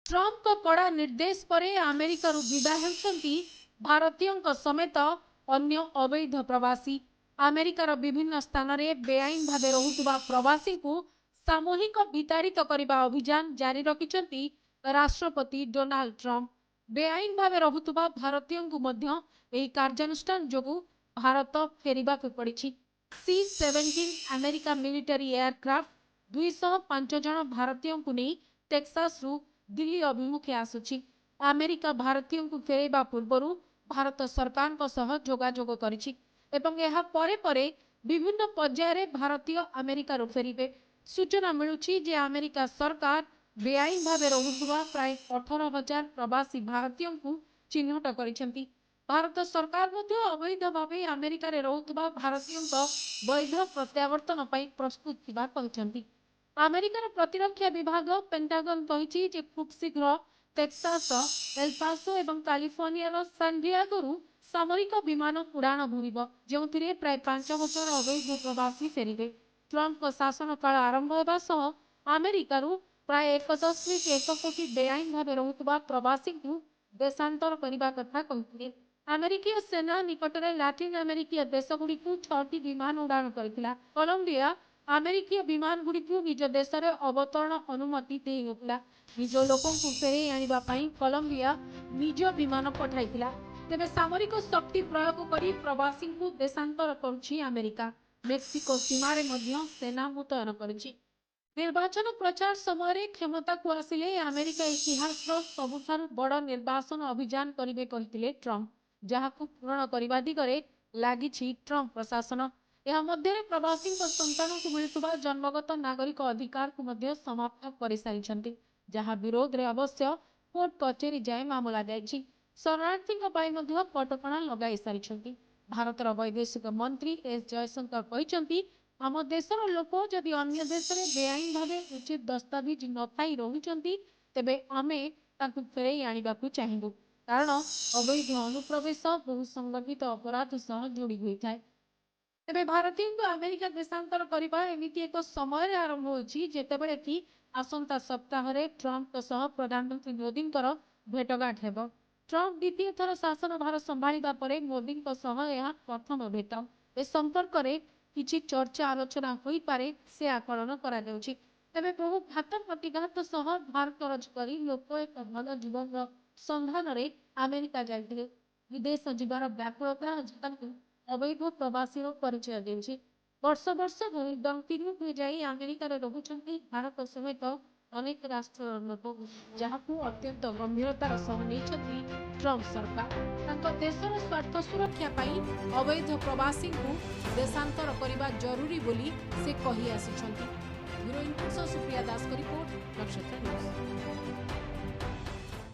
Trump को कड़ा निर्देश पर अमेरिका विदा होती भारतीय समेत अन्य अवैध प्रवासी अमेरिकार विभिन्न स्थान में बेआईन भाव रुवा प्रवासी को सामूहिक विताड़ित करने अभियान जारी रखिंट राष्ट्रपति डोनाल्ड ट्रम्प बेआईन भाव रुवा भारतीय कार्यानुष्ठान जो भारत फेरवा पड़ी। C-17 अमेरिका मिलिटरी एयरक्राफ्ट 205 जन भारतीय को नहीं टेक्सास रु दिल्ली अभिमुखे आसुची। अमेरिका भारतीय को फेरवा पूर्व भारत सरकार को सह जोगाजोग करिछि एवं यह परे परे विभिन्न पर्यायर भारतीय अमेरिका फेरिबे। सूचना मिलुछि जे अमेरिका सरकार बेआईन भाव रहुवा प्राय 18,000 प्रवासी भारतीय को चिन्हट करिसेंती। भारत सरकार अवैध भाव अमेरिका रहुवा भारतीय वैध प्रत्यावर्तन प्रस्तुत थिबा कहछंती। अमेरिकार प्रतिरक्षा विभाग पेंटागन कहिछि जे खूब शीघ्र टेक्सास, एल पासो एवं कैलिफोर्निया सैन डिएगो सामरिक विमान उड़ाण भूमिब जो प्राय 5,000 अवैध प्रवासी फेरिबे। ट्रम्प शासन काल आरंभ होगा सह अमेरिका प्राय 1.1 कोटी बेआईन भाव रुवा प्रवासी को देशांतर करने कथा कहते। अमेरिकीय सेना निकट में लैटिन अमेरिकीय देशगुड़ी 6टी विमान उड़ाण करथिला। कोलंबिया अमेरिकीय विमान गुड़ी निज देश में अवतरण अनुमति देउला। निज लोकों को फेरे आनिबा पई कोलंबिया निज विमान पठाइथिला। तेबे सामरिक शक्ति प्रयोग करी प्रवासी को देशांतर करुछि अमेरिका। मेक्सिको सीमारे मध्य सेना मुतयन करिछि। निर्वाचन प्रचार समय क्षमता को आसिले अमेरिका इतिहास सबुठारु बड़ निर्वाचन अभियान करिवे कहिथिले ट्रम्प, जहाकु पूरण करने दिगरे लागिछि ट्रम्प प्रशासन। यह मध्य प्रवासी संतान को मिलुवा जन्मगत नागरिक अधिकार को मध्य समाप्त कर सारी, जहाँ विरोध रे अवश्य कोर्ट कचेरी जाए मामला जाइछि। शरणार्थी कटकणा लगाई सारी। भारतर वैदेशिक मंत्री एस जयशंकर कहते आम देशर लोक जदि अन्य देश में बेआईन भाव उचित दस्तावेज न पाई रही तेबे आमे ताकु फेरई आनिबा चाहिबू, कारण अवैध अनुप्रवेश बहु संगठित अपराध सह जोड़ी होता है। तेबे भारतीय को अमेरिका देशांतर करने एमती एक समय आरंभ होतेबले कि आसंता सप्ताह ट्रम्प सह प्रधानमंत्री मोदी भेटघाट हेब। ट्रम्प द्वितीय थर शासन भार संभाळिबा परे मोदी यह प्रथम भेट। ए संपर्क में किछि चर्चा आलोचना होई पारे से आकलन करा जाउछि। तेबे बहु घात प्रतिघात सह भार खरच करी लोक एक भल जीवन संधान रे अमेरिका जाइथिले। विदेश जीवार व्याकुलता तांकु अवैध प्रवासी परिचय देउछि। वर्ष वर्ष धरी दंतिनु जाई अमेरिका रहुछंती भारत समेत अनेक राष्ट्र लोक, जहाकु अत्यंत गंभीरतार सह नेछंती ट्रम्प सरकार। तांको देशर स्वार्थ सुरक्षा पाई अवैध प्रवासी को देशांतर करने जरूरी बोली से कही आसिछंती। ब्यूरो इनपुट सुप्रिया दास का रिपोर्ट, नक्षत्र न्यूज।